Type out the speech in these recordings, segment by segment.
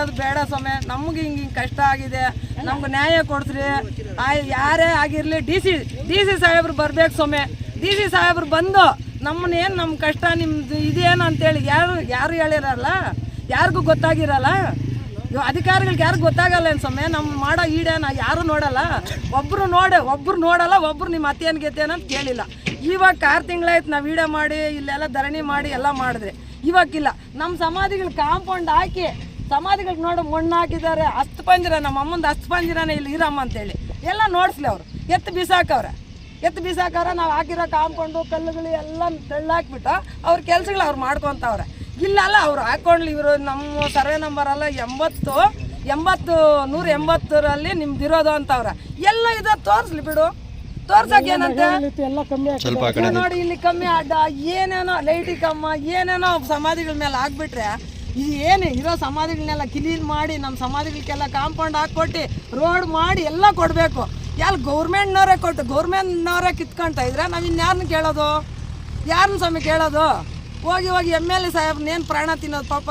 ಅದು ಬೇಡ ಸ್ವಾಮಿ, ನಮ್ಗೆ ಹಿಂಗೆ ಕಷ್ಟ ಆಗಿದೆ, ನಮ್ಗೆ ನ್ಯಾಯ ಕೊಡ್ಸ್ರಿ. ಯಾರೇ ಆಗಿರಲಿ ಡಿ ಸಿ ಸಾಹೇಬ್ರು ಬರ್ಬೇಕು ಸ್ವಾಮಿ. ಡಿ ಸಿ ಸಾಹೇಬ್ರು ಬಂದು ನಮ್ಮನ್ನೇನು ನಮ್ಮ ಕಷ್ಟ ನಿಮ್ದು ಇದೇನು ಅಂತೇಳಿ ಯಾರು ಹೇಳಿರಲ್ಲ, ಯಾರಿಗೂ ಗೊತ್ತಾಗಿರಲ್ಲ. ಅಧಿಕಾರಿಗಳಿಗೆ ಯಾರಿಗೂ ಗೊತ್ತಾಗಲ್ಲ ಏನು ಸ್ವಾಮಿ, ನಮ್ಮ ಮಾಡೋ ಈಡೇನ ಯಾರು ನೋಡಲ್ಲ. ಒಬ್ಬರು ನೋಡಲ್ಲ, ಒಬ್ಬರು ನಿಮ್ಮ ಅತ್ತೇನು ಗೆತ್ತೇನ ಅಂತ ಕೇಳಿಲ್ಲ. ಇವಾಗ 6 ತಿಂಗಳಾಯ್ತು ನಾವು ವಿಡಿಯೋ ಮಾಡಿ ಇಲ್ಲೆಲ್ಲ ಧರಣಿ ಮಾಡಿ ಎಲ್ಲ ಮಾಡಿದ್ರಿ. ಇವಾಗಿಲ್ಲ. ನಮ್ಮ ಸಮಾಧಿಗಳು ಕಾಂಪೌಂಡ್ ಹಾಕಿ ಸಮಾಧಿಗಳಿಗೆ ನೋಡು ಮಣ್ಣು ಹಾಕಿದ್ದಾರೆ. ಅಸ್ಥಿಪಂಜರ ನಮ್ಮ ಅಮ್ಮಂದು ಅಸ್ಥಿಪಂಜರನೇ ಇಲ್ಲಿ ಇರಮ್ಮ ಅಂತೇಳಿ ಎಲ್ಲ ನೋಡಿಸ್ಲಿ. ಅವರು ಎತ್ತು ಬಿಸಾಕವ್ರೆ. ನಾವು ಹಾಕಿರೋ ಕಾಂಪೌಂಡು ಕಲ್ಲುಗಳು ಎಲ್ಲ ತೆಳ್ಳಾಕ್ಬಿಟ್ಟು ಅವ್ರ ಕೆಲಸಗಳು ಅವ್ರು ಮಾಡ್ಕೊತವ್ರೆ. ಇಲ್ಲಲ್ಲ, ಅವ್ರು ಹಾಕ್ಕೊಂಡ್ಲಿ. ಇವರು ನಮ್ಮ ಸರ್ವೆ ನಂಬರ್ ಅಲ್ಲ 180ರಲ್ಲಿ ನಿಮ್ದಿರೋದು ಅಂತವ್ರೆ. ಎಲ್ಲ ಇದು ತೋರಿಸ್ಲಿ ಬಿಡು, ತೋರ್ಸಕ್ಕೆ ಏನಂತೆ ನೋಡಿ. ಇಲ್ಲಿ ಕಮ್ಮಿ ಅಡ್ಡ ಏನೇನೋ ಲೈಟಿಗೆ ಕಮ್ಮ ಏನೇನೋ ಸಮಾಧಿಗಳ ಮೇಲೆ ಹಾಕ್ಬಿಟ್ರೆ ಇದು ಏನು ಇರೋ ಸಮಾಧಿಗಳನ್ನೆಲ್ಲ ಕ್ಲೀನ್ ಮಾಡಿ ನಮ್ಮ ಸಮಾಧಿಗಳಿಗೆಲ್ಲ ಕಾಂಪೌಂಡ್ ಹಾಕ್ಕೊಟ್ಟು ರೋಡ್ ಮಾಡಿ ಎಲ್ಲ ಕೊಡಬೇಕು. ಗೌರ್ಮೆಂಟ್ನವರೇ ಗೌರ್ಮೆಂಟ್ನವರೇ ಕಿತ್ಕೊಳ್ತಾ ಇದ್ರೆ ನಾವು ಇನ್ಯಾರನ್ನ ಕೇಳೋದು? ಯಾರನ್ನ ಸ್ವಾಮಿ ಕೇಳೋದು? ಹೋಗಿ MLA ಸಾಹೇಬ್ನೇನು ಪ್ರಾಣ ತಿನ್ನೋದು ಪಾಪ.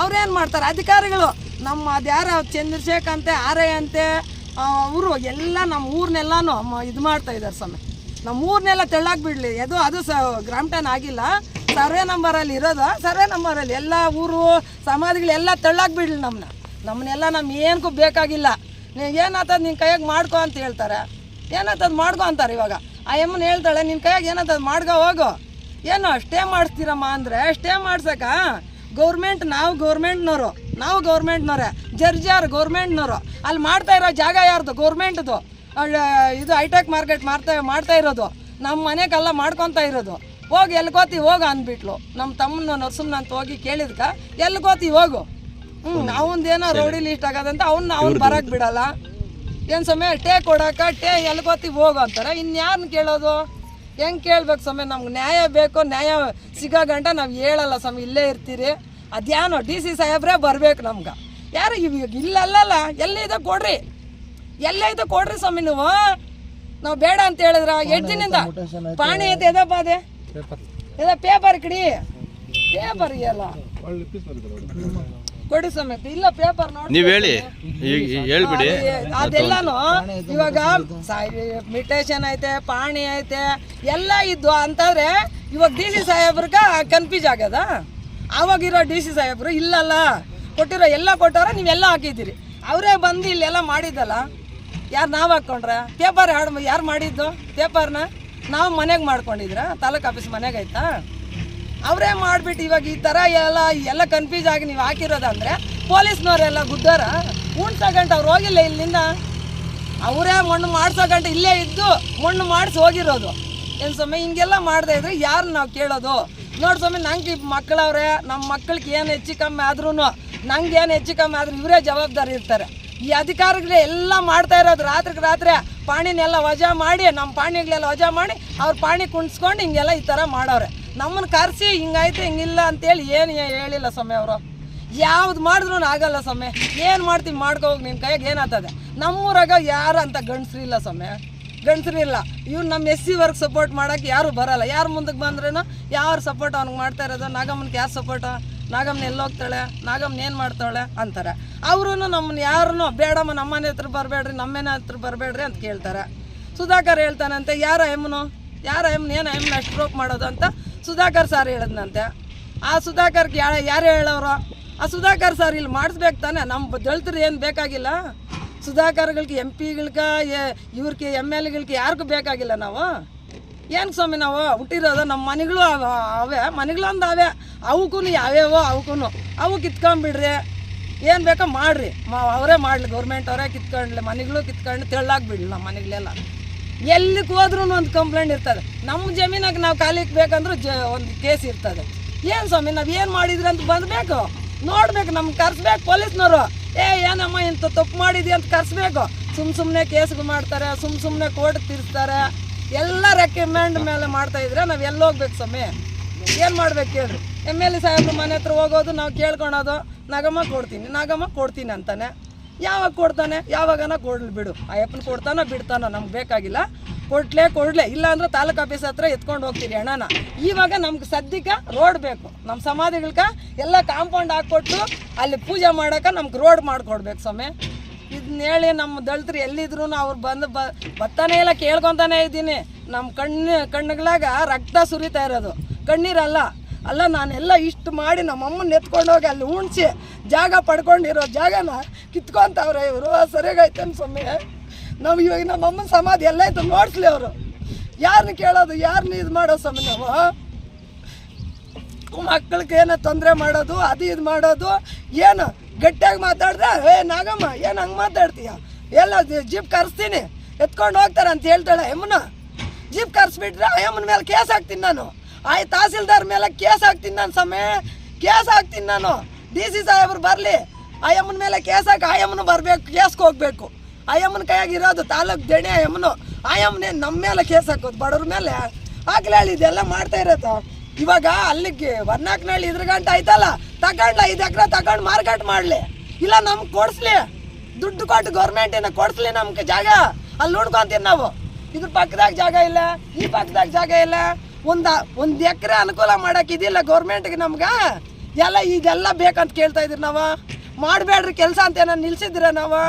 ಅವ್ರೇನು ಮಾಡ್ತಾರೆ ಅಧಿಕಾರಿಗಳು? ನಮ್ಮ ಅದ್ಯಾರ ಚಂದ್ರಶೇಖರ್ ಅಂತೆ ಆರೈ ಅಂತೆ ಅವರು ಎಲ್ಲ ನಮ್ಮ ಊರನ್ನೆಲ್ಲನೂ ಇದು ಮಾಡ್ತಾ ಇದ್ದಾರೆ ಸ್ವಾಮಿ. ನಮ್ಮ ಊರನ್ನೆಲ್ಲ ತೆಳ್ಳಾಕ್ಬಿಡ್ಲಿ. ಅದು ಗ್ರಾಮಟನ್ ಆಗಿಲ್ಲ, ಸರ್ವೆ ನಂಬರಲ್ಲಿ ಇರೋದು. ಸರ್ವೆ ನಂಬರಲ್ಲಿ ಎಲ್ಲ ಊರು ಸಮಾಧಿಗಳೆಲ್ಲ ತೆಳ್ಳಾಕ್ಬಿಡ್ಲಿ. ನಮ್ಮನ್ನೆಲ್ಲ ಏನಕ್ಕೂ ಬೇಕಾಗಿಲ್ಲ. ಏನಾಗ್ತದೆ ನಿನ್ನ ಕೈಯಾಗ ಮಾಡ್ಕೊ ಅಂತ ಹೇಳ್ತಾರೆ. ಏನಾಗ್ತದೆ ಮಾಡ್ಕೊ ಅಂತಾರೆ. ಇವಾಗ ಆ ಎಮ್ಮನ ಹೇಳ್ತಾಳೆ ನಿನ್ನ ಕೈಯಾಗ ಏನಾಗ್ತದೆ ಮಾಡ್ಕೊ ಹೋಗು. ಏನೋ ಸ್ಟೇ ಮಾಡಿಸ್ತೀರಮ್ಮ ಅಂದರೆ ಸ್ಟೇ ಮಾಡ್ಸಕ ನಾವು ಗೌರ್ಮೆಂಟ್ನವರೇ, ಜಡ್ಜ್ ಯಾರು ಗೌರ್ಮೆಂಟ್ನವರು. ಅಲ್ಲಿ ಮಾಡ್ತಾ ಇರೋ ಜಾಗ ಯಾರ್ದು? ಗೌರ್ಮೆಂಟ್ದು. ಇದು ಹೈಟೆಕ್ ಮಾರ್ಕೆಟ್ ಮಾಡ್ತಾ ಇರೋದು ನಮ್ಮ ಮನೆಗೆಲ್ಲ ಮಾಡ್ಕೊತಾ ಇರೋದು. ಹೋಗಿ ಎಲ್ಗೋತಿ ಹೋಗು ಅಂದ್ಬಿಟ್ಲು. ನಮ್ಮ ತಮ್ಮನ ನರ್ಸಮ್ಮನ ಅಂತ ಹೋಗಿ ಕೇಳಿದ್ಕ ಎಲ್ಗೋತಿ ಹೋಗು. ನಾವೊಂದೇನೋ ರೋಡಿ ಲೀಸ್ಟ್ ಆಗೋದಂತ ಅವ್ನು ಬರಕ್ಕೆ ಬಿಡಲ್ಲ. ಏನು ಸ್ವಾಮಿ ಟೇ ಕೊಡೋಕೆ ಎಲ್ಗೋತಿ ಹೋಗು ಅಂತಾರೆ. ಇನ್ಯಾರನ್ನ ಕೇಳೋದು? ಹೆಂಗೆ ಕೇಳ್ಬೇಕು ಸ್ವಾಮಿ? ನಮ್ಗೆ ನ್ಯಾಯ ಬೇಕು. ನ್ಯಾಯ ಸಿಗೋ ಗಂಟ ನಾವು ಹೇಳಲ್ಲ ಸ್ವಾಮಿ, ಇಲ್ಲೇ ಇರ್ತೀರಿ. ಅದ್ಯಾನೋ DC ಸಾಹೇಬ್ರೇ ಬರ್ಬೇಕು ನಮ್ಗೆ. ಯಾರು ಇವಾಗ ಇಲ್ಲಲ್ಲ, ಎಲ್ಲಿದೆ ಕೊಡ್ರಿ ಸ್ವಾಮಿ. ನಾವು ಬೇಡ ಅಂತ ಹೇಳಿದ್ರ 8 ದಿನದಿಂದ ಪಾಣಿ ಐತೆ ಎದಪ್ಪಾದೆ ಪೇಪರ್ ಕಡಿ ಪೇಪರ್ ಎಲ್ಲ ಕೊಡಿ ಸ್ವಾಮಿ. ಇಲ್ಲ ಪೇಪರ್ ನೋಡಿ ನೀವು ಹೇಳ್ಬಿಡಿ. ಅದೆಲ್ಲಾನು ಇವಾಗ ಮಿಟೇಷನ್ ಐತೆ, ಪಾಣಿ ಐತೆ, ಎಲ್ಲ ಇದ್ದು ಅಂತಂದ್ರೆ ಇವಾಗ DC ಸಾಹೇಬ್ರಿಗೆ ಕನ್ಫ್ಯೂಸ್ ಆಗ್ಯದ. ಆವಾಗಿರೋ DC ಸಾಹೇಬ್ರು ಇಲ್ಲಲ್ಲ ಕೊಟ್ಟಿರೋ ಎಲ್ಲ ಕೊಟ್ಟವ್ರೆ, ನೀವೆಲ್ಲ ಹಾಕಿದ್ದೀರಿ. ಅವರೇ ಬಂದು ಇಲ್ಲೆಲ್ಲ ಮಾಡಿದ್ದಲ್ಲ. ಯಾರು ನಾವು ಹಾಕ್ಕೊಂಡ್ರೆ? ಪೇಪರ್ ಯಾರು ಮಾಡಿದ್ದು? ಪೇಪರ್ನ ನಾವು ಮನೆಗೆ ಮಾಡ್ಕೊಂಡಿದ್ರ? ತಾಲೂಕು ಆಫೀಸ್ ಮನೆಗೆ ಆಯ್ತಾ? ಅವರೇ ಮಾಡಿಬಿಟ್ಟು ಇವಾಗ ಈ ಥರ ಎಲ್ಲ ಕನ್ಫ್ಯೂಸ್ ಆಗಿ ನೀವು ಹಾಕಿರೋದಂದರೆ ಪೊಲೀಸ್ನವರೆಲ್ಲ ಗುದ್ದಾರ ಉಣ್ಸೋ ಗಂಟೆ ಅವ್ರು ಹೋಗಿಲ್ಲ ಇಲ್ಲಿಂದ. ಅವರೇ ಮಣ್ಣು ಮಾಡಿಸೋ ಗಂಟೆ ಇಲ್ಲೇ ಇದ್ದು ಮಣ್ಣು ಮಾಡಿಸಿ ಹೋಗಿರೋದು. ಏನು ಸ್ವಾಮಿ ಹಿಂಗೆಲ್ಲ ಮಾಡದೇ ಇದ್ರೆ ಯಾರು ನಾವು ಕೇಳೋದು? ನೋಡಿ ಸ್ವಾಮಿ, ನಂಗೆ ಮಕ್ಕಳವ್ರೆ, ನಮ್ಮ ಮಕ್ಕಳಿಗೆ ಏನು ಹೆಚ್ಚು ಕಮ್ಮಿ ಆದ್ರೂ ಇವರೇ ಜವಾಬ್ದಾರಿ ಇರ್ತಾರೆ. ಈ ಅಧಿಕಾರಿಗಳೇ ಎಲ್ಲ ಮಾಡ್ತಾ ಇರೋದು. ರಾತ್ರಿ ಪಾಣಿನೆಲ್ಲ ವಜಾ ಮಾಡಿ, ನಮ್ಮ ಪಾಣಿಗಳೆಲ್ಲ ವಜಾ ಮಾಡಿ ಅವ್ರ ಪಾಣಿ ಕುಣಿಸ್ಕೊಂಡು ಹಿಂಗೆಲ್ಲ ಈ ಥರ ಮಾಡವ್ರೆ. ನಮ್ಮನ್ನು ಕರೆಸಿ ಹಿಂಗಾಯ್ತು ಹಿಂಗಿಲ್ಲ ಅಂತೇಳಿ ಏನು ಹೇಳಿಲ್ಲ ಸ್ವಾಮಿ. ಅವರು ಯಾವ್ದು ಮಾಡಿದ್ರು ಆಗಲ್ಲ ಸ್ವಾಮಿ. ಏನು ಮಾಡ್ತೀವಿ ಮಾಡ್ಕೋಗಿ, ನಿನ್ನ ಕೈಯಾಗ ಏನಾಗ್ತದೆ? ನಮ್ಮೂರಾಗ ಯಾರು ಅಂತ ಗಂಡಸ್ರಿಲ್ಲ ಸ್ವಾಮಿ, ಗಂಡಸ್ರಿಲ್ಲ. ಇವ್ರು ನಮ್ಮ SC ವರ್ಗ ಸಪೋರ್ಟ್ ಮಾಡೋಕ್ಕೆ ಯಾರು ಬರಲ್ಲ. ಯಾರು ಮುಂದಕ್ಕೆ ಬಂದ್ರೇನು ಯಾರು ಸಪೋರ್ಟ್ ಅವ್ನಿಗೆ ಮಾಡ್ತಾ ಇರೋದು? ನಾಗಮ್ಮನಿಗೆ ಯಾರು ಸಪೋರ್ಟ? ನಾಗಮ್ಮನ ಎಲ್ಲೋಗ್ತಾಳೆ, ನಾಗಮ್ಮನ ಏನು ಮಾಡ್ತಾಳೆ ಅಂತಾರೆ. ಅವರು ನಮ್ಮನ್ನ ಯಾರನ್ನೂ ಬೇಡಮ್ಮ ನಮ್ಮ ಮನೆ ಹತ್ರ ಬರಬೇಡ್ರಿ, ನಮ್ಮ ಮನೆ ಹತ್ರ ಬರಬೇಡ್ರಿ ಅಂತ ಕೇಳ್ತಾರೆ. ಸುಧಾಕರ್ ಹೇಳ್ತಾನಂತೆ ಯಾರ ಎಮ್ಮನ ಏನು ಎಮ್ಮನ ಅಷ್ಟು ಸ್ಟ್ರೋಕ್ ಮಾಡೋದು ಅಂತ ಸುಧಾಕರ್ ಸರ್ ಹೇಳಿದ್ನಂತೆ. ಆ ಸುಧಾಕರ್ಗೆ ಯಾರು ಹೇಳೋರು? ಆ ಸುಧಾಕರ್ ಸರ್ ಇಲ್ಲಿ ಮಾಡಿಸ್ಬೇಕು ತಾನೆ. ನಮ್ಮ ದಲಿತರು ಏನು ಬೇಕಾಗಿಲ್ಲ. ಸುಧಾಕರ್ಗಳಿಗೆ MP-ಗಳಿಗೆ ಇವ್ರಿಗೆ MLA-ಗಳಿಗೆ ಯಾರಿಗೂ ಬೇಕಾಗಿಲ್ಲ. ನಾವು ಏನು ಸ್ವಾಮಿ ನಾವು ಹುಟ್ಟಿರೋದು ನಮ್ಮ ಮನೆಗಳು ಮನೆಗಳೊಂದು ಅವಕ್ಕೂ ಯಾವ್ಯಾವೋ ಅವು ಕಿತ್ಕೊಂಡ್ಬಿಡ್ರಿ. ಏನು ಬೇಕೋ ಮಾಡಿರಿ, ಅವರೇ ಮಾಡಲಿ, ಗೌರ್ಮೆಂಟ್ ಅವರೇ ಕಿತ್ಕೊಂಡ್ಲಿ, ಮನೆಗಳು ಕಿತ್ಕೊಂಡು ತೆಳ್ಳಾಗ್ಬಿಡ್ಲಿ. ನಮ್ಮ ಮನೆಗಳೆಲ್ಲ ಎಲ್ಲಿಗೆ ಹೋದ್ರೂ ಒಂದು ಕಂಪ್ಲೇಂಟ್ ಇರ್ತದೆ. ನಮ್ಮ ಜಮೀನಾಗ ನಾವು ಕಾಲಿಕ್ಕೆ ಬೇಕಂದ್ರೂ ಒಂದು ಕೇಸ್ ಇರ್ತದೆ. ಏನು ಸ್ವಾಮಿ ನಾವು ಏನು ಮಾಡಿದ್ರಿ ಅಂತ ಬಂದಬೇಕು, ನೋಡ್ಬೇಕು, ನಮ್ಗೆ ಕರ್ಸ್ಬೇಕು ಪೊಲೀಸ್ನವರು. ಏನಮ್ಮ ಇಂಥ ತಪ್ಪು ಮಾಡಿದ್ವಿ ಅಂತ ಕರ್ಸ್ಬೇಕು. ಸುಮ್ಮನೆ ಕೇಸ್ಗಳು ಮಾಡ್ತಾರೆ, ಸುಮ್ಮನೆ ಕೋರ್ಟ್ಗೆ ತಿರ್ಸ್ತಾರೆ. ಎಲ್ಲ ರೆಕಮೆಂಡ್ ಮೇಲೆ ಮಾಡ್ತಾಯಿದ್ರೆ ನಾವು ಎಲ್ಲಿ ಹೋಗ್ಬೇಕು ಸ್ವಾಮಿ? ಏನು ಮಾಡ್ಬೇಕು ಕೇಳ್ರಿ? MLA ಸಾಹೇಬ್ರ ಮನೆ ಹತ್ರ ಹೋಗೋದು, ನಾವು ಕೇಳ್ಕೊಳೋದು, ನಾಗಮ್ಮ ಕೊಡ್ತೀನಿ ಅಂತಾನೆ. ಯಾವಾಗ ಕೊಡ್ತಾನೆ? ಯಾವಾಗನ ಕೊಡ್ಲಿ ಬಿಡು. ಅಯ್ಯಪ್ಪನ ಕೊಡ್ತಾನೋ ಬಿಡ್ತಾನೋ ನಮ್ಗೆ ಬೇಕಾಗಿಲ್ಲ. ಕೊಡ್ಲೇ ಇಲ್ಲ ಅಂದ್ರೆ ತಾಲೂಕು ಆಫೀಸ್ ಹತ್ರ ಎತ್ಕೊಂಡು ಹೋಗ್ತೀರಿ ಹಣನ. ಇವಾಗ ನಮ್ಗೆ ಸದ್ಯಕ್ಕೆ ರೋಡ್ ಬೇಕು. ನಮ್ಮ ಸಮಾಧಿಗಳ್ಗೆ ಎಲ್ಲ ಕಾಂಪೌಂಡ್ ಹಾಕ್ಕೊಟ್ಟು ಅಲ್ಲಿ ಪೂಜೆ ಮಾಡೋಕೆ ನಮ್ಗೆ ರೋಡ್ ಮಾಡಿಕೊಡ್ಬೇಕು ಸ್ವಾಮಿ. ಇದನ್ನ ಹೇಳಿ ನಮ್ಮ ದಲಿತರು ಎಲ್ಲಿದ್ರು ಅವ್ರು ಬಂದು ಬರ್ತಾನೆ ಇಲ್ಲ, ಕೇಳ್ಕೊತಾನೆ ಇದ್ದೀನಿ. ನಮ್ಮ ಕಣ್ಣುಗಳಾಗ ರಕ್ತ ಸುರಿತಾ ಇರೋದು, ಕಣ್ಣೀರಲ್ಲ. ನಾನೆಲ್ಲ ಇಷ್ಟು ಮಾಡಿ ನಮ್ಮಮ್ಮನ ಎತ್ಕೊಂಡೋಗಿ ಅಲ್ಲಿ ಉಣ್ಸಿ ಜಾಗ ಪಡ್ಕೊಂಡಿರೋ ಜಾಗನ ಕಿತ್ಕೊತಾವ್ರೆ ಇವರು. ಸರಿಯಾಗೈತೆ ಸ್ವಾಮಿ. ನಾವು ಇವಾಗ ನಮ್ಮಮ್ಮನ ಸಮಾಧಿ ಎಲ್ಲ ಇತ್ತು ನೋಡಿಸ್ಲಿ ಅವರು. ಯಾರನ್ನ ಕೇಳೋದು, ಯಾರನ್ನ ಇದು ಮಾಡೋದು ಸ್ವಾಮಿ? ನಾವು ಮಕ್ಕಳಿಗೆ ಏನೋ ತೊಂದರೆ ಮಾಡೋದು, ಅದು ಇದು ಮಾಡೋದು. ಏನು ಗಟ್ಟಿಯಾಗಿ ಮಾತಾಡಿದ್ರೆ ನಾಗಮ್ಮ ಏನು ಹಂಗೆ ಮಾತಾಡ್ತೀಯ, ಎಲ್ಲ ಜೀಪ್ ಕರೆಸ್ತೀನಿ ಎತ್ಕೊಂಡು ಹೋಗ್ತಾರೆ ಅಂತ ಹೇಳ್ತಾಳೆ ಅಮ್ಮನ. ಜೀಪ್ ಕರೆಸ್ಬಿಟ್ರೆ ಅಮ್ಮನ ಮೇಲೆ ಕೇಸ್ ಹಾಕ್ತೀನಿ ನಾನು. ತಹಸೀಲ್ದಾರ್ ಮೇಲೆ ಕೇಸ್ ಹಾಕ್ತೀನಿ ನಾನು ಸ್ವಾಮಿ, ಕೇಸ್ ಹಾಕ್ತೀನಿ ನಾನು. DC ಸಾಹೇಬ್ರು ಬರಲಿ, ಅಯ್ಯಮ್ಮನ ಮೇಲೆ ಕೇಸ್ ಹಾಕಿ ಅಯ್ಯಮ್ಮನ ಬರಬೇಕು, ಕೇಸ್ಗೆ ಹೋಗ್ಬೇಕು. ಅಯ್ಯಮ್ಮನ ಕೈಯಾಗಿರೋದು ತಾಲೂಕು ದಣಿ ಅಯ್ಯಮ್ಮನು. ಅಯ್ಯಮ್ಮನೇ ನಮ್ಮ ಮೇಲೆ ಕೇಸ್ ಹಾಕೋದು, ಬಡವ್ರ ಮೇಲೆ ಹಾಕ್ಲಿ. ಇದೆಲ್ಲ ಮಾಡ್ತಾ ಇರತ್ತ. ಇವಾಗ ಅಲ್ಲಿಗೆ ವರ್ನಾಕ್ನಹಳ್ಳಿ ಇದ್ರ ಗಂಟೆ ಆಯ್ತಲ್ಲ, ತಗೊಂಡ್ಲ 5 ಎಕರೆ ತಗೊಂಡು ಮಾರ್ಕೆಟ್ ಮಾಡಲಿ, ಇಲ್ಲ ನಮ್ಗೆ ಕೊಡಿಸ್ಲಿ, ದುಡ್ಡು ಕೊಟ್ಟು ಗೌರ್ಮೆಂಟಿನ ಕೊಡಿಸ್ಲಿ ನಮ್ಗೆ ಜಾಗ. ಅಲ್ಲಿ ನೋಡ್ಕೊತೀವಿ ನಾವು. ಇದ್ರ ಪಕ್ಕದಾಗ ಜಾಗ ಇಲ್ಲ, ಈ ಪಕ್ಕದಾಗ ಜಾಗ ಇಲ್ಲ. ಒಂದು ಎಕರೆ ಅನುಕೂಲ ಮಾಡೋಕ್ಕಿದಿಲ್ಲ ಗೌರ್ಮೆಂಟ್ಗೆ ನಮ್ಗೆ. ಇದೆಲ್ಲ ಬೇಕಂತ ಕೇಳ್ತಾ ಇದ್ರಿ ನಾವು. ಮಾಡಬೇಡ್ರಿ ಕೆಲಸ ಅಂತ ಏನೋ ನಿಲ್ಸಿದ್ರ ನಾವು.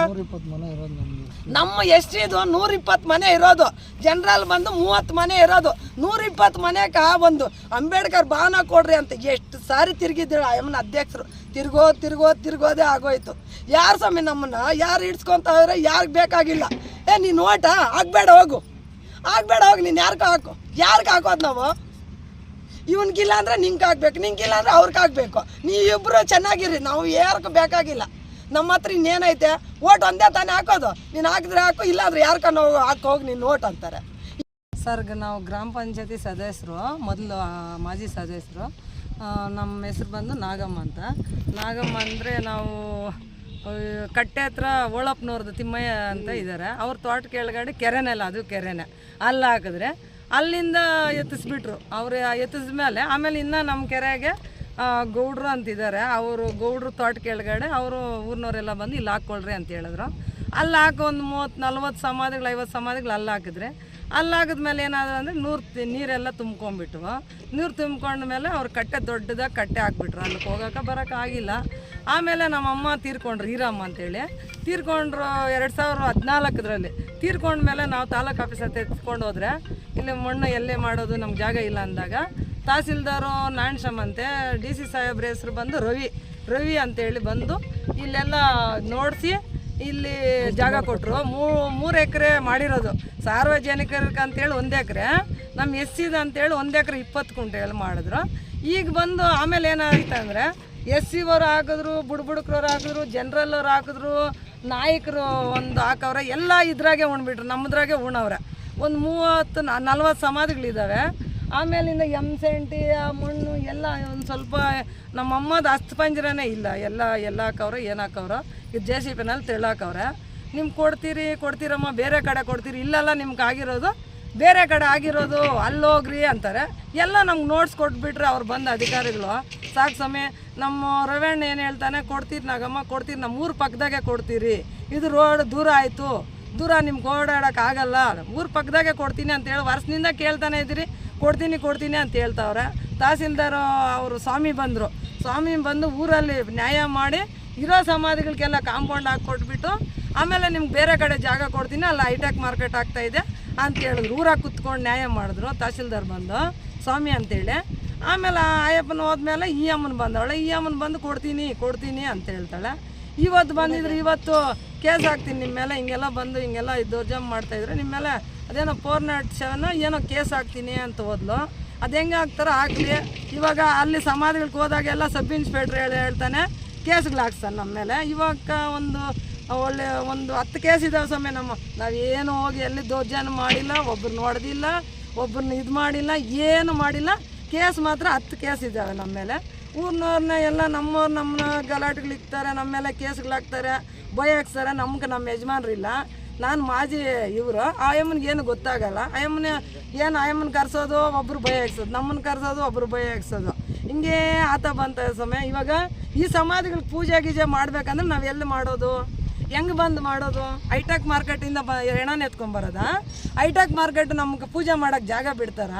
ನಮ್ಮ ಎಷ್ಟಿದು 120 ಮನೆ ಇರೋದು, ಜನರಲ್ ಬಂದು 30 ಮನೆ ಇರೋದು. 120 ಮನೆಗೆ ಒಂದು ಅಂಬೇಡ್ಕರ್ ಭವನ ಕೊಡ್ರಿ ಅಂತ ಎಷ್ಟು ಸಾರಿ ತಿರುಗಿದ್ರು ಅಮ್ಮನ ಅಧ್ಯಕ್ಷರು. ತಿರ್ಗೋದೇ ಆಗೋಯ್ತು. ಯಾರು ಸ್ವಾಮಿ ನಮ್ಮನ್ನ ಯಾರು ಹಿಡ್ಸ್ಕೊಂತವ್ರೆ? ಯಾರಿಗೆ ಬೇಕಾಗಿಲ್ಲ. ನೀನು ಓಟ ಆಗ್ಬೇಡ ಹೋಗು, ನೀನು ಯಾರಿಗೆ ಹಾಕೋದು ನಾವು? ಇವನ್ಗಿಲ್ಲ ಅಂದ್ರೆ ನಿಂಗೆ ಹಾಕ್ಬೇಕು, ನಿಂಗಿಲ್ಲ ಅಂದ್ರೆ ಅವ್ರಿಗೆ ಹಾಕ್ಬೇಕು. ನೀವಿಬ್ಬರು ಚೆನ್ನಾಗಿರಿ, ನಾವು ಯಾರಿಗೂ ಬೇಕಾಗಿಲ್ಲ. ನಮ್ಮ ಹತ್ರ ಇನ್ನೇನೈತೆ? ಓಟ್ ಒಂದೇ ತಾನೇ ಹಾಕೋದು. ನೀನು ಹಾಕಿದ್ರೆ ಹಾಕು, ಇಲ್ಲಾಂದ್ರೆ ಯಾರ್ಕ ನಾವು ಹಾಕೋಗಿ ನೀನು ಓಟ್ ಅಂತಾರೆ. ಸರ್ಗೆ ನಾವು ಗ್ರಾಮ ಪಂಚಾಯತಿ ಸದಸ್ಯರು, ಮೊದಲು ಮಾಜಿ ಸದಸ್ಯರು. ನಮ್ಮ ಹೆಸ್ರು ಬಂದು ನಾಗಮ್ಮ ಅಂತ. ನಾಗಮ್ಮ ಅಂದರೆ ನಾವು ಕಟ್ಟೆ ಹತ್ರ ಓಳಪ್ಪನವ್ರದ್ದು ತಿಮ್ಮಯ್ಯ ಅಂತ ಇದ್ದಾರೆ. ಅವ್ರ ತೋಟ ಕೆಳಗಡೆ ಕೆರೆನೆಲ್ಲ, ಅದು ಕೆರೆನೇ. ಅಲ್ಲಿ ಹಾಕಿದ್ರೆ ಅಲ್ಲಿಂದ ಎತ್ತಿಸ್ಬಿಟ್ರು. ಅವರು ಎತ್ತಿಸಿದ ಮೇಲೆ ಆಮೇಲೆ ಇನ್ನು ನಮ್ಮ ಕೆರೆಗೆ ಗೌಡ್ರು ಅಂತಿದ್ದಾರೆ. ಅವರು ಗೌಡ್ರು ತೋಟ ಕೆಳಗಡೆ ಅವರು ಊರಿನವರೆಲ್ಲ ಬಂದು ಇಲ್ಲಿ ಹಾಕ್ಕೊಳ್ರಿ ಅಂತ ಹೇಳಿದ್ರು. ಅಲ್ಲಿ ಹಾಕಿ ಒಂದು 30-40 ಸಮಾಧಿಗಳು 50 ಸಮಾಧಿಗಳು ಅಲ್ಲಿ ಹಾಕಿದ್ರೆ, ಅಲ್ಲಿ ಹಾಕಿದ್ಮೇಲೆ ಏನಾದ್ರು ಅಂದರೆ ನೀರೆಲ್ಲ ತುಂಬ್ಕೊಂಡ್ಬಿಟ್ವು. ನೀರು ತುಂಬ್ಕೊಂಡ್ಮೇಲೆ ಅವ್ರು ಕಟ್ಟೆ ದೊಡ್ಡದಾಗಿ ಕಟ್ಟೆ ಹಾಕ್ಬಿಟ್ರು. ಅಲ್ಲಿಗೆ ಹೋಗೋಕೆ ಬರೋಕೆ ಆಗಿಲ್ಲ. ಆಮೇಲೆ ನಮ್ಮಮ್ಮ ತೀರ್ಕೊಂಡ್ರು, ಈರಮ್ಮ ಅಂತೇಳಿ ತೀರ್ಕೊಂಡ್ರು 2014 ತೀರ್ಕೊಂಡ್ಮೇಲೆ ನಾವು ತಾಲೂಕು ಆಫೀಸ್ ಹತ್ರ ಎತ್ಕೊಂಡು ಹೋದರೆ ಇಲ್ಲಿ ಮಣ್ಣು ಎಲ್ಲೇ ಮಾಡೋದು, ನಮ್ಗೆ ಜಾಗ ಇಲ್ಲ ಅಂದಾಗ ತಹಸೀಲ್ದಾರು ನಾಣ್ಸಮ್ಮಂತೆ DC ಸಾಹೇಬ್ರ ಹೆಸರು ಬಂದು ರವಿ ಅಂತೇಳಿ ಬಂದು ಇಲ್ಲೆಲ್ಲ ನೋಡಿಸಿ ಇಲ್ಲಿ ಜಾಗ ಕೊಟ್ಟರು. 3 ಎಕರೆ ಮಾಡಿರೋದು ಸಾರ್ವಜನಿಕರಿಗೆ ಅಂತೇಳಿ 1 ಎಕರೆ, ನಮ್ಮ SC ಅಂತೇಳಿ 1 ಎಕರೆ 20 ಕುಂಟೆಗಳು ಮಾಡಿದ್ರು. ಈಗ ಬಂದು ಆಮೇಲೆ ಏನಾಯ್ತು ಅಂದರೆ SC ಅವರು ಹಾಕಿದ್ರು, ಬುಡ್ಬುಡ್ಕ್ರವ್ರು ಹಾಕಿದ್ರು, ಜನರಲ್ಲವ್ರು ಹಾಕಿದ್ರು, ನಾಯಕರು ಒಂದು ಹಾಕವ್ರೆ, ಎಲ್ಲ ಇದ್ರಾಗೆ ಉಣ್ಬಿಟ್ರು. ನಮ್ಮದ್ರಾಗೆ ಉಣ್ಣವ್ರೆ. ಒಂದು 30-40 ಸಮಾಧಿಗಳಿದ್ದಾವೆ. ಆಮೇಲಿಂದ M70 ಮಣ್ಣು ಎಲ್ಲ ಒಂದು ಸ್ವಲ್ಪ ನಮ್ಮಮ್ಮದ ಅಸ್ಥಿಪಂಜರನೇ ಇಲ್ಲ. ಎಲ್ಲ ಹಾಕವ್ರೆ, ಏನು ಹಾಕವ್ರೆ, ಇದು JCB ತೆಳ್ಳಾಕವ್ರೆ. ನಿಮ್ಗೆ ಕೊಡ್ತೀರಮ್ಮ, ಬೇರೆ ಕಡೆ ಕೊಡ್ತೀರಿ. ಇಲ್ಲೆಲ್ಲ ನಿಮ್ಗೆ ಆಗಿರೋದು ಬೇರೆ ಕಡೆ ಆಗಿರೋದು, ಅಲ್ಲೋಗ್ರಿ ಅಂತಾರೆ. ಎಲ್ಲ ನಮ್ಗೆ ನೋಟ್ಸ್ ಕೊಟ್ಬಿಟ್ರೆ ಅವ್ರು ಬಂದ ಅಧಿಕಾರಿಗಳು ಸಾಕು ಸಮಯ. ನಮ್ಮ ರವಣ್ಣ ಏನು ಹೇಳ್ತಾನೆ, ಕೊಡ್ತೀರಿ ನಾಗಮ್ಮ, ಕೊಡ್ತೀರಿ, ನಮ್ಮ ಊರು ಪಕ್ಕದಾಗೆ ಕೊಡ್ತೀರಿ, ಇದು ರೋಡ್ ದೂರ ಆಯಿತು, ದೂರ ನಿಮ್ಗೆ ಓಡಾಡೋಕ್ಕಾಗಲ್ಲ, ಊರು ಪಕ್ಕದಾಗೆ ಕೊಡ್ತೀನಿ ಅಂತೇಳಿ ವರ್ಷದಿಂದ ಕೇಳ್ತಾನೆ ಇದ್ದೀರಿ. ಕೊಡ್ತೀನಿ ಅಂತ ಹೇಳ್ತಾವ್ರೆ. ತಹಸೀಲ್ದಾರ್ ಅವರು ಸ್ವಾಮಿ ಬಂದು ಊರಲ್ಲಿ ನ್ಯಾಯ ಮಾಡಿ ಇರೋ ಸಮಾಧಿಗಳಿಗೆಲ್ಲ ಕಾಂಪೌಂಡ್ ಹಾಕಿ ಕೊಟ್ಬಿಟ್ಟು ಆಮೇಲೆ ನಿಮ್ಗೆ ಬೇರೆ ಕಡೆ ಜಾಗ ಕೊಡ್ತೀನಿ, ಅಲ್ಲಿ ಹೈಟೆಕ್ ಮಾರ್ಕೆಟ್ ಆಗ್ತಾಯಿದೆ ಅಂತ ಹೇಳಿದ್ರು. ಊರಾಗ ಕುತ್ಕೊಂಡು ನ್ಯಾಯ ಮಾಡಿದ್ರು ತಹಸೀಲ್ದಾರ್ ಬಂದು, ಸ್ವಾಮಿ ಅಂತೇಳಿ. ಆಮೇಲೆ ಅಯ್ಯಪ್ಪನ ಹೋದ್ಮೇಲೆ ಈ ಅಮ್ಮನ ಬಂದವಳೆ. ಈ ಅಮ್ಮನ ಬಂದು ಕೊಡ್ತೀನಿ ಅಂತ ಹೇಳ್ತಾಳೆ. ಇವತ್ತು ಬಂದಿದ್ರು, ಇವತ್ತು ಕೇಸ್ ಹಾಕ್ತೀನಿ ನಿಮ್ಮ ಮೇಲೆ, ಹಿಂಗೆಲ್ಲ ದೌರ್ಜನ್ಯ ಮಾಡ್ತಾಯಿದ್ರೆ ನಿಮ್ಮ ಮೇಲೆ ಅದೇನೋ 407 ಏನೋ ಕೇಸ್ ಹಾಕ್ತೀನಿ ಅಂತ ಹೋದ್ಲು. ಅದು ಹೆಂಗೆ ಹಾಕ್ತಾರೋ ಹಾಕಲಿ. ಇವಾಗ ಅಲ್ಲಿ ಸಮಾಧಿಗಳಿಗೆ ಹೋದಾಗೆಲ್ಲ ಸಬ್ ಇನ್ಸ್ಪೆಕ್ಟ್ರ್ ಹೇಳ್ತಾನೆ ಕೇಸ್ಗಳು ಹಾಕ್ಸ್ತಾನೆ ನಮ್ಮ ಮೇಲೆ. ಇವಾಗ ಒಂದು 10 ಕೇಸ್ ಇದ್ದಾವೆ ಸಮಯ. ನಾವೇನು ಹೋಗಿ ಎಲ್ಲಿ ದೌರ್ಜನ್ಯ ಮಾಡಿಲ್ಲ, ಒಬ್ರನ್ನ ಹೊಡೆದಿಲ್ಲ, ಒಬ್ರನ್ನ ಇದು ಮಾಡಿಲ್ಲ, ಏನು ಮಾಡಿಲ್ಲ. ಕೇಸ್ ಮಾತ್ರ 10 ಕೇಸ್ ಇದ್ದಾವೆ ನಮ್ಮ ಮೇಲೆ. ಊರಿನವ್ರನ್ನ ಎಲ್ಲ ನಮ್ಮನ್ನ ಗಲಾಟೆಗಳಿಕ್ತಾರೆ, ನಮ್ಮ ಮೇಲೆ ಕೇಸ್ಗಳಾಗ್ತಾರೆ, ಭಯ ಹಾಕ್ತಾರೆ. ನಮ್ಮ ಯಜಮಾನ್ರಿಲ್ಲ, ನಾನು ಮಾಜಿ ಇವರು. ಆಯಮ್ಮನಿಗೆ ಏನು ಗೊತ್ತಾಗಲ್ಲ. ಆಯಮ್ಮನ ಕರ್ಸೋದು, ಒಬ್ಬರು ಭಯ ಹಾಕ್ಸೋದು, ನಮ್ಮನ್ನು ಕರ್ಸೋದು, ಒಬ್ಬರು ಭಯ ಹಾಕ್ಸೋದು, ಹಿಂಗೆ ಆತ ಬಂತ ಸಮಯ. ಇವಾಗ ಈ ಸಮಾಧಿಗಳಿಗೆ ಪೂಜೆ ಗೀಜೆ ಮಾಡ್ಬೇಕಂದ್ರೆ ನಾವು ಎಲ್ಲಿ ಮಾಡೋದು? ಹೆಂಗೆ ಬಂದ್ ಮಾಡೋದು? ಹೈಟೆಕ್ ಮಾರ್ಕೆಟಿಂದ ಹೆಣನ ಎತ್ಕೊಂಬರೋದ? ಹೈಟೆಕ್ ಮಾರ್ಕೆಟ್ ನಮ್ಗೆ ಪೂಜೆ ಮಾಡೋಕ್ಕೆ ಜಾಗ ಬಿಡ್ತಾರ?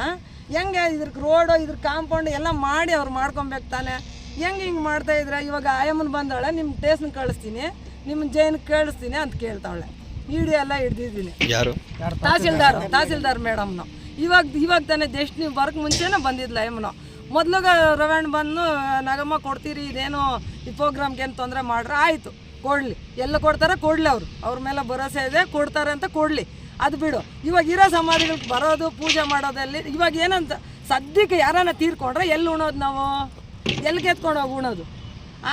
ಹೆಂಗೆ ಇದ್ರಕ್ಕೆ ರೋಡು ಇದ್ರ ಕಾಂಪೌಂಡ್ ಎಲ್ಲ ಮಾಡಿ ಅವ್ರು ಮಾಡ್ಕೊಬೇಕು ತಾನೆ. ಹೆಂಗೆ ಹಿಂಗೆ ಮಾಡ್ತಾಯಿದ್ರೆ ಇವಾಗ ಆಯಮ್ಮನ ಬಂದವಳೆ, ನಿಮ್ಮ ಟೇಸ್ಟ್ನ ಕಳಿಸ್ತೀನಿ, ನಿಮ್ಮ ಜೈನ್ ಕಳಿಸ್ತೀನಿ ಅಂತ ಕೇಳ್ತಾವಳೆ. ವಿಡಿಯೋ ಎಲ್ಲ ಹಿಡ್ದಿದ್ದೀನಿ. ಯಾರು? ತಹಸೀಲ್ದಾರ್ ಮೇಡಮ್ನು. ಇವಾಗ ತಾನೇ ಜಸ್ಟ್ ನೀವು ಬರೋಕ್ಕೆ ಮುಂಚೆನೇ ಬಂದಿದ್ಲ ಅಮ್ಮನು. ಮೊದ್ಲಿಗೆ ರವಣ್ಣ ಬಂದು ನಾಗಮ್ಮ ಕೊಡ್ತೀರಿ, ಇದೇನು ಈ ಪ್ರೋಗ್ರಾಮ್ಗೆ ಏನು ತೊಂದರೆ ಮಾಡ್ರೆ ಆಯಿತು, ಕೊಡಲಿ, ಎಲ್ಲ ಕೊಡ್ತಾರೆ ಕೊಡಲಿ, ಅವ್ರ ಮೇಲೆ ಭರೋಸೆ ಇದೆ, ಕೊಡ್ತಾರೆ ಅಂತ ಕೊಡಲಿ, ಅದು ಬಿಡು. ಇವಾಗ ಇರೋ ಸಮಾಧಿಗಳಿಗೆ ಬರೋದು ಪೂಜೆ ಮಾಡೋದಲ್ಲಿ ಇವಾಗ ಏನಂತ ಸದ್ಯಕ್ಕೆ ಯಾರನ್ನ ತೀರ್ಕೊಂಡ್ರೆ ಎಲ್ಲಿ ಉಣೋದು ನಾವು? ಎಲ್ಲಿಗೆ ಎತ್ಕೊಂಡು ಹೋಗಿ ಉಣೋದು?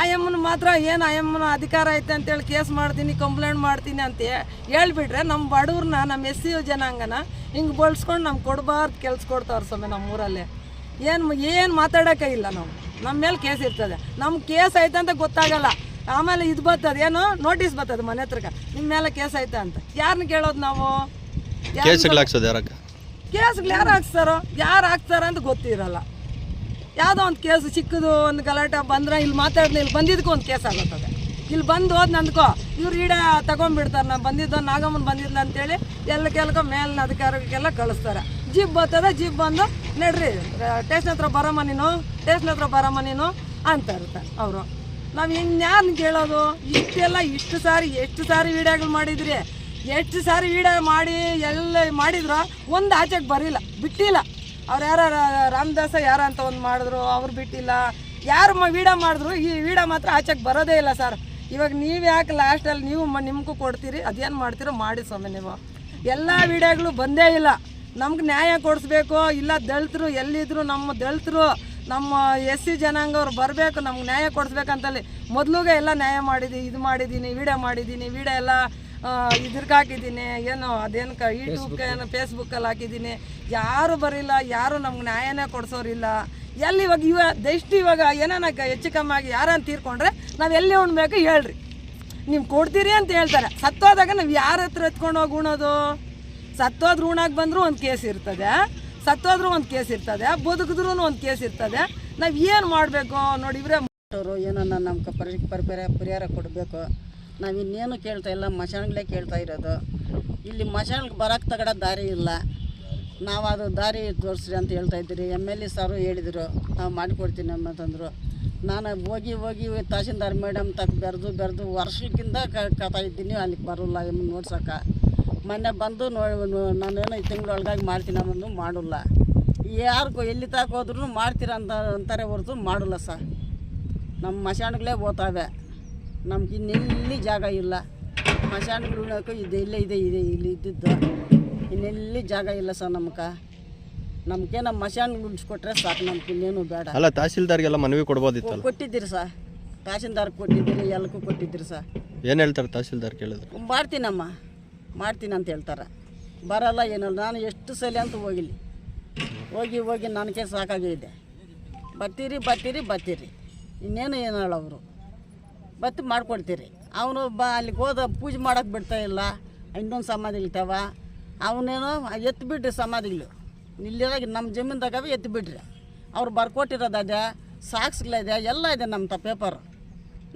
ಆಯಮ್ಮನ ಮಾತ್ರ ಏನು ಆಯಮ್ಮನ ಅಧಿಕಾರ ಐತೆ ಅಂತೇಳಿ ಕೇಸ್ ಮಾಡ್ತೀನಿ, ಕಂಪ್ಲೇಂಟ್ ಮಾಡ್ತೀನಿ ಅಂತ ಹೇಳ್ಬಿಟ್ರೆ ನಮ್ಮ ಬಡವ್ರನ್ನ, ನಮ್ಮ SC ಜನಾಂಗನ ಹಿಂಗೆ ಬಳಸ್ಕೊಂಡು ನಮ್ಗೆ ಕೊಡಬಾರ್ದು ಕೆಲಸ ಕೊಡ್ತಾವ್ರೆ ಸ್ವಾಮಿ. ನಮ್ಮೂರಲ್ಲಿ ಏನು ಮಾತಾಡೋಕೆ ಇಲ್ಲ. ನಮ್ಮ ಮೇಲೆ ಕೇಸ್ ಇರ್ತದೆ, ನಮ್ಮ ಕೇಸ್ ಐತೆ ಅಂತ ಗೊತ್ತಾಗಲ್ಲ. ಆಮೇಲೆ ಇದು ಬರ್ತದೆ, ಏನು ನೋಟಿಸ್ ಬರ್ತದೆ ಮನೆ ಹತ್ರಕ್ಕೆ, ನಿಮ್ಮ ಮೇಲೆ ಕೇಸ್ ಐತೆ ಅಂತ. ಯಾರನ್ನ ಕೇಳೋದು ನಾವು? ಕೇಸ್ಗಳು ಯಾರು ಹಾಕ್ತಾರೋ, ಯಾರು ಹಾಕ್ತಾರ ಅಂತ ಗೊತ್ತಿರಲ್ಲ. ಯಾವುದೋ ಒಂದು ಕೇಸು ಚಿಕ್ಕದು ಒಂದು ಗಲಾಟೆ ಬಂದ್ರೆ ಇಲ್ಲಿ ಮಾತಾಡಿದ್ರೆ ಇಲ್ಲಿ ಬಂದಿದ್ದಕ್ಕೂ ಒಂದು ಕೇಸ್ ಆಗುತ್ತದೆ. ಇಲ್ಲಿ ಬಂದು ಹೋದ್ ನಂದ್ಕೋ ಇವ್ರು ಈಡ ತಗೊಂಡ್ಬಿಡ್ತಾರೆ, ನಾನು ಬಂದಿದ್ದು ನಾಗಮ್ಮನ ಬಂದಿದ್ಲ ಅಂತೇಳಿ ಎಲ್ಲಕ್ಕೆಲ್ಕೋ ಮೇಲಿನ ಅಧಿಕಾರಿಗೆಲ್ಲ ಕಳಿಸ್ತಾರೆ. ಜೀಪ್ ಬರ್ತದೆ, ಜೀಪ್ ಬಂದು ನಡ್ರಿ ಟೇಷನ್ ಹತ್ರ ಬರಮ್ಮ ನೀನು ಅಂತ ಇರ್ತಾರೆ ಅವರು. ನಾವು ಇನ್ಯಾರನ್ನ ಕೇಳೋದು? ಎಷ್ಟು ಸಾರಿ ವೀಡಿಯೋಗಳು ಮಾಡಿದ್ರಿ, ಎಷ್ಟು ಸಾರಿ ವೀಡಿಯೋ ಮಾಡಿ ಎಲ್ಲ ಮಾಡಿದ್ರು ಒಂದು ಆಚೆಗೆ ಬರಿಲ್ಲ, ಬಿಟ್ಟಿಲ್ಲ. ಅವ್ರು ಯಾರು ರಾಮದಾಸ ಯಾರ ಅಂತ ಒಂದು ಮಾಡಿದ್ರು, ಅವ್ರು ಬಿಟ್ಟಿಲ್ಲ. ಯಾರು ವೀಡಿಯೋ ಮಾಡಿದ್ರು ಈ ವೀಡಿಯೋ ಮಾತ್ರ ಆಚೆಗೆ ಬರೋದೇ ಇಲ್ಲ ಸರ್. ಇವಾಗ ನೀವು ಯಾಕೆ ಲಾಸ್ಟಲ್ಲಿ ನೀವು ನಿಮಗೂ ಕೊಡ್ತೀರಿ, ಅದೇನು ಮಾಡ್ತೀರೋ ಮಾಡಿ ಸ್ವಾಮಿ. ನೀವು ಎಲ್ಲ ವೀಡಿಯೋಗಳು ಬಂದೇ ಇಲ್ಲ. ನಮ್ಗೆ ನ್ಯಾಯ ಕೊಡಿಸ್ಬೇಕು. ಇಲ್ಲ ದಲಿತರು ಎಲ್ಲಿದ್ರು, ನಮ್ಮ ದಲಿತರು ನಮ್ಮ SC ಜನಾಂಗವ್ರು ಬರಬೇಕು, ನಮ್ಗೆ ನ್ಯಾಯ ಕೊಡಿಸ್ಬೇಕಂತಲ್ಲಿ ಮೊದಲಿಗೆ ಎಲ್ಲ ನ್ಯಾಯ ಮಾಡಿದ್ದೀನಿ, ವೀಡಿಯೋ ಎಲ್ಲ ಇದ್ರಿಗೆ ಹಾಕಿದ್ದೀನಿ, ಏನು ಅದೇನು ಯೂಟ್ಯೂಬ್ಗೆ ಏನು ಫೇಸ್ಬುಕ್ಕಲ್ಲಿ ಹಾಕಿದ್ದೀನಿ. ಯಾರು ಬರಿಲ್ಲ, ಯಾರು ನಮ್ಗೆ ನ್ಯಾಯನೇ ಕೊಡಿಸೋರಿಲ್ಲ. ಎಲ್ಲಿ ಇವಾಗ ಏನಾನ ಹೆಚ್ಚು ಕಮ್ಮಿ ಆಗಿ ಯಾರನ್ನು ತೀರ್ಕೊಂಡ್ರೆ ನಾವು ಎಲ್ಲಿ ಉಣ್ಬೇಕು ಹೇಳ್ರಿ, ನೀವು ಕೊಡ್ತೀರಿ ಅಂತ ಹೇಳ್ತಾರೆ. ಸತ್ತೋದಾಗ ನಾವು ಯಾರ ಹತ್ರ ಎತ್ಕೊಂಡು ಹೋಗಿ ಉಣೋದು? ಸತ್ತೋದ್ರು ಉಣಾಕ್ ಬಂದರೂ ಒಂದು ಕೇಸ್ ಇರ್ತದೆ, ಬದುಕಿದ್ರೂ ಒಂದು ಕೇಸ್ ಇರ್ತದೆ. ನಾವು ಏನು ಮಾಡಬೇಕು ನೋಡಿ? ಇವರೇ ಏನನ್ನ ನಮ್ಗೆ ಪರಿಹಾರ ಕೊಡಬೇಕು. ನಾವು ಇನ್ನೇನು ಕೇಳ್ತಾ ಇಲ್ಲ, ಮಶಾಣಗಳೇ ಕೇಳ್ತಾ ಇರೋದು. ಇಲ್ಲಿ ಮಶಾಣಕ್ಕೆ ಬರೋಕ್ಕೆ ತಗಡ ದಾರಿ ಇಲ್ಲ. ನಾವು ಅದು ದಾರಿ ತೋರಿಸ್ರಿ ಅಂತ ಹೇಳ್ತಾ ಇದ್ದೀರಿ. MLA ಸಾರು ಹೇಳಿದರು, ನಾವು ಮಾಡಿಕೊಡ್ತೀನಿ ಅಂತಂದರು. ನಾನು ಹೋಗಿ ತಹಸೀಲ್ದಾರ್ ಮೇಡಮ್ ಬೆರೆದು ವರ್ಷಕ್ಕಿಂತ ಕತಾ ಇದ್ದೀನಿ, ಅಲ್ಲಿಗೆ ಬರೋಲ್ಲ ನೋಡ್ಸೋಕೆ. ಮೊನ್ನೆ ಬಂದು ನಾನೇನೋ ಈ ತಿಂಗಳೊಳಗಾಗಿ ಮಾಡ್ತೀನಿ ಅನ್ನೋದು ಮಾಡೋಲ್ಲ. ಯಾರಿಗೂ ಎಲ್ಲಿ ಹೋದ್ರೂ ಮಾಡ್ತೀರ ಅಂತಾರೆ ಹೊರತು ಮಾಡೋಲ್ಲ ಸರ್. ನಮ್ಮ ಮಶಾಣಗಳೇ ಓದ್ತಾವೆ, ನಮ್ಗೆ ಇನ್ನೆಲ್ಲಿ ಜಾಗ ಇಲ್ಲ. ಮಶಾಣಗಳು ಉಳೋಕೆ ಇಲ್ಲೇ ಇದೆ ಇಲ್ಲಿ ಇದ್ದಿದ್ದು, ಇನ್ನೆಲ್ಲಿ ಜಾಗ ಇಲ್ಲ ಸರ್. ನಮ್ಗೆ ನಮ್ಮ ಮಶಾಣ ಉಳಿಸ್ಕೊಟ್ರೆ ಸಾಕು, ನಮ್ಗೆ ಇನ್ನೇನು ಬೇಡ. ಅಲ್ಲ, ತಹಸೀಲ್ದಾರ್ಗೆಲ್ಲ ಮನವಿ ಕೊಡ್ಬೋದಿತ್ತು. ಕೊಟ್ಟಿದ್ದೀರಿ ಸರ್, ತಹಸೀಲ್ದಾರ್ ಕೊಟ್ಟಿದ್ದೀರಿ, ಎಲ್ಲಕ್ಕೂ ಕೊಟ್ಟಿದ್ದೀರಿ ಸರ್. ಏನು ಹೇಳ್ತಾರೆ ತಹಸೀಲ್ದಾರ್ ಕೇಳಿದ್ರು? ಮಾಡ್ತೀನಿ ಅಂತ ಹೇಳ್ತಾರೆ. ಬರಲ್ಲ ಏನಲ್ಲ. ನಾನು ಎಷ್ಟು ಸಲ ಅಂತ ಹೋಗಿ ನನಗೆ ಸಾಕಾಗಿದೆ. ಬರ್ತೀರಿ ಇನ್ನೇನು ಏನು ಹೇಳೋರು ಮಾಡ್ಕೊಡ್ತೀರಿ. ಅವನು ಅಲ್ಲಿಗೆ ಹೋದ ಪೂಜೆ ಮಾಡೋಕ್ಕೆ ಬಿಡ್ತಾ ಇಲ್ಲ. ಇನ್ನೊಂದು ಸಮಾಧಿಗಳಿರ್ತಾವ, ಅವನೇನೋ ಎತ್ತಿಬಿಟ್ರಿ ಸಮಾಧಿಗಳು. ಇಲ್ಲಿರಾಗಿ ನಮ್ಮ ಜಮೀನ್ದಾಗವೆ ಎತ್ತಿಬಿಟ್ರಿ. ಅವ್ರು ಬರ್ಕೊಟ್ಟಿರೋದೆ, ಸಾಕ್ಸ್ಗಳಿದೆ, ಎಲ್ಲ ಇದೆ ನಮ್ಮ ಪೇಪರ್.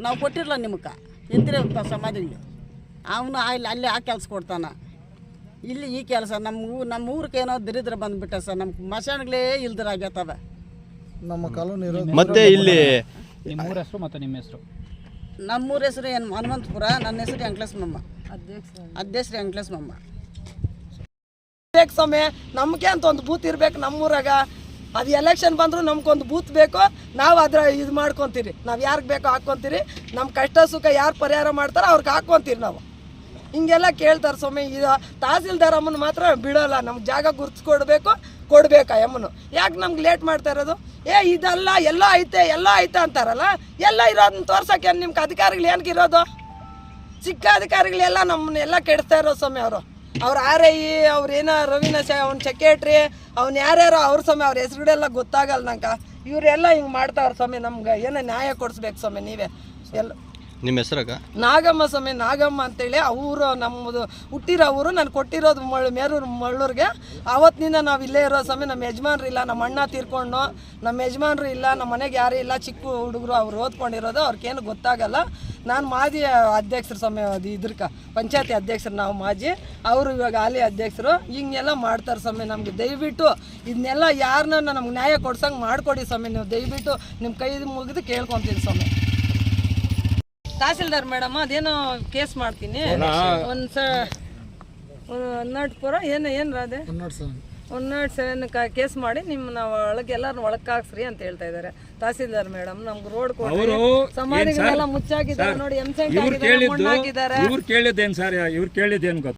ನಾವು ಕೊಟ್ಟಿರಲ್ಲ ನಿಮ್ಗೆ, ಎತ್ತಿರ ಸಮಾಧಿಗಳು. ಅವನು ಅಲ್ಲಿ ಆ ಕೆಲಸ ಕೊಡ್ತಾನೆ, ಇಲ್ಲಿ ಈ ಕೆಲಸ. ನಮ್ಮ ಊರಿಗೆ ಏನೋ ದರಿದ್ರ ಬಂದುಬಿಟ್ಟ ಸರ್. ನಮ್ಮ ಮಶಾಣಗಳೇ ಇಲ್ದಿರಾಗ್ಯತವೆ ನಮ್ಮ ಕಾಲೋನಿ. ಮತ್ತೆ ಇಲ್ಲಿ ನಿಮ್ಮೂರ ಹೆಸರು ಮತ್ತು ನಿಮ್ಮ ಹೆಸರು? ನಮ್ಮೂರ ಹೆಸರು ಏನು ಹನುಮಂತಪುರ. ನನ್ನ ಹೆಸರು ಅಂಕ್ಲೇಶ್ಮಮ್ಮ, ಅಧ್ಯಕ್ಷರು ಅಂಕ್ಲೇಶ್ಮಮ್ಮ. ಬೇಕು ಸ್ವಾಮಿ, ನಮಗೆ ಅಂತ ಒಂದು ಬೂತ್ ಇರ್ಬೇಕು ನಮ್ಮೂರಾಗ. ಅದು ಎಲೆಕ್ಷನ್ ಬಂದರೂ ನಮ್ಗೊಂದು ಬೂತ್ ಬೇಕು. ನಾವು ಅದ್ರ ಇದು ಮಾಡ್ಕೊತೀರಿ, ನಾವು ಯಾರಿಗೆ ಬೇಕೋ ಹಾಕ್ಕೊತೀರಿ. ನಮ್ಮ ಕಷ್ಟ ಸುಖ ಯಾರು ಪರಿಹಾರ ಮಾಡ್ತಾರೋ ಅವ್ರಿಗೆ ಹಾಕ್ಕೊತೀರಿ ನಾವು. ಹಿಂಗೆಲ್ಲ ಕೇಳ್ತಾರೆ ಸ್ವಾಮಿ. ಇದು ತಹಸೀಲ್ದಾರ್ ಅಮ್ಮನ ಮಾತ್ರ ಬಿಡೋಲ್ಲ. ನಮ್ಗೆ ಜಾಗ ಗುರ್ತಿಸ್ಕೊಡ್ಬೇಕು ಅಮ್ಮನು. ಯಾಕೆ ನಮ್ಗೆ ಲೇಟ್ ಮಾಡ್ತಾ ಇರೋದು? ಇದಲ್ಲ ಎಲ್ಲ ಐತೆ ಅಂತಾರಲ್ಲ, ಎಲ್ಲ ಇರೋದನ್ನ ತೋರ್ಸೋಕೆ ನಿಮ್ಗೆ ಅಧಿಕಾರಿಗಳು ಏನಕ್ಕೆ ಇರೋದು? ಚಿಕ್ಕ ಅಧಿಕಾರಿಗಳೆಲ್ಲ ನಮ್ಮನ್ನೆಲ್ಲ ಕೆಡಿಸ್ತಾ ಇರೋದು ಸ್ವಾಮಿ. ಅವ್ರ RI, ಅವ್ರೇನೋ ರವಿನಾಶ, ಅವ್ನ ಸೆಕ್ರೆಟ್ರಿ, ಅವ್ನು ಯಾರ್ಯಾರೋ ಅವ್ರ ಸ್ವಾಮಿ. ಅವ್ರ ಹೆಸರುಗಳೆಲ್ಲ ಗೊತ್ತಾಗಲ್ಲ ನಂಗೆ. ಇವರೆಲ್ಲ ಹಿಂಗೆ ಮಾಡ್ತಾವ್ರ ಸ್ವಾಮಿ. ನಮ್ಗೆ ಏನೋ ನ್ಯಾಯ ಕೊಡಿಸ್ಬೇಕು ಸ್ವಾಮಿ ನೀವೇ ಎಲ್ಲ. ನಿಮ್ಮ ಹೆಸರಾಗ? ನಾಗಮ್ಮ ಸ್ವಾಮಿ, ನಾಗಮ್ಮ ಅಂತೇಳಿ. ಅವರು ನಮ್ಮದು ಹುಟ್ಟಿರೋ ಊರು. ನಾನು ಕೊಟ್ಟಿರೋದು ಮಳ್ಳೂರಿಗೆ. ಆವತ್ತಿನಿಂದ ನಾವು ಇಲ್ಲೇ ಇರೋ ಸ್ವಾಮಿ. ನಮ್ಮ ಯಜಮಾನ್ರು ಇಲ್ಲ, ನಮ್ಮ ಅಣ್ಣ ತೀರ್ಕೊಂಡು, ನಮ್ಮ ಯಜಮಾನ್ರು ಇಲ್ಲ, ನಮ್ಮ ಮನೆಗೆ ಯಾರೂ ಇಲ್ಲ, ಚಿಕ್ಕ ಹುಡುಗರು. ಅವ್ರು ಓದ್ಕೊಂಡಿರೋದು, ಅವ್ರಿಗೇನು ಗೊತ್ತಾಗಲ್ಲ. ನಾನು ಮಾಜಿ ಅಧ್ಯಕ್ಷರು ಸ್ವಾಮಿ ಅದು ಇದ್ರಕ ಪಂಚಾಯತಿ ಅಧ್ಯಕ್ಷರು ನಾವು ಮಾಜಿ, ಅವರು ಇವಾಗ ಹಾಲಿ ಅಧ್ಯಕ್ಷರು. ಹಿಂಗೆಲ್ಲ ಮಾಡ್ತಾರೆ ಸ್ವಾಮಿ. ನಮಗೆ ದಯವಿಟ್ಟು ಇದನ್ನೆಲ್ಲ ಯಾರನ್ನ ನಮ್ಗೆ ನ್ಯಾಯ ಕೊಡ್ಸಂಗೆ ಮಾಡಿಕೊಡಿ ಸ್ವಾಮಿ. ನೀವು ದಯವಿಟ್ಟು ನಿಮ್ಮ ಕೈ ಮುಗಿದು ಕೇಳ್ಕೊತೀನಿ ಸ್ವಾಮಿ. ತಹಸೀಲ್ದಾರ್ ಮೇಡಮ್ ಅದೇನೋ ಕೇಸ್ ಮಾಡ್ತೀನಿ ಪುರ ಏನು ರಾಧೆ 107 ಕೇಸ್ ಮಾಡಿ ನಿಮ್ಮನ್ನ ಒಳಗೆ ಎಲ್ಲರನ್ನ ಒಳಕ್ಕೆ ಹಾಕ್ಸ್ರಿ ಅಂತ ಹೇಳ್ತಾ ಇದ್ದಾರೆ ತಹಸೀಲ್ದಾರ್ ಮೇಡಮ್. ನಮ್ಗೆ ರೋಡ್ ಕೊಡಿ, ಸಮಾಧಿಗಳೆಲ್ಲ ಮುಚ್ಚಾಕಿದ್ದಾರೆ ನೋಡಿ, ಇವ್ರು ಕೇಳಿದ್ದೇನು ಸರ್, ಇವ್ರು ಕೇಳಿದ್ದೇನು ಗೊತ್ತಾ?